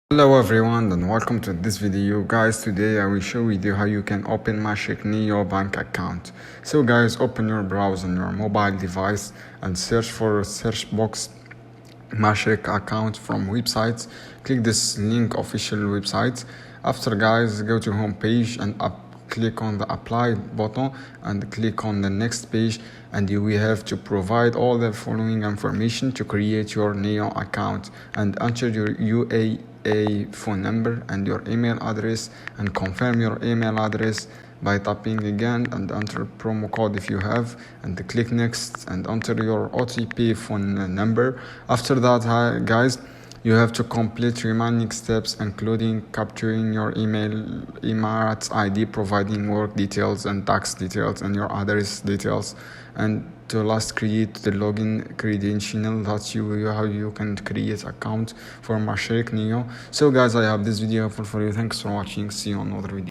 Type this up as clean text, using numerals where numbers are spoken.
Hello everyone and welcome to this video. Guys, today I will show you how you can open Mashreq Neo bank account. So guys, open your browser on your mobile device and search for a search box Mashreq account from websites. Click this link official website. After guys, go to home page and click on the apply button and click on the next page, and you will have to provide all the following information to create your Neo account and enter your UAE phone number and your email address and confirm your email address by tapping again and enter promo code if you have, and click next and enter your OTP phone number. After that guys, you have to complete remaining steps including capturing your Emirates ID, providing work details and tax details and your address details, and to last create the login credential that how you can create account for Mashreq Neo. So guys, I have this video for you. Thanks for watching. See you on another video.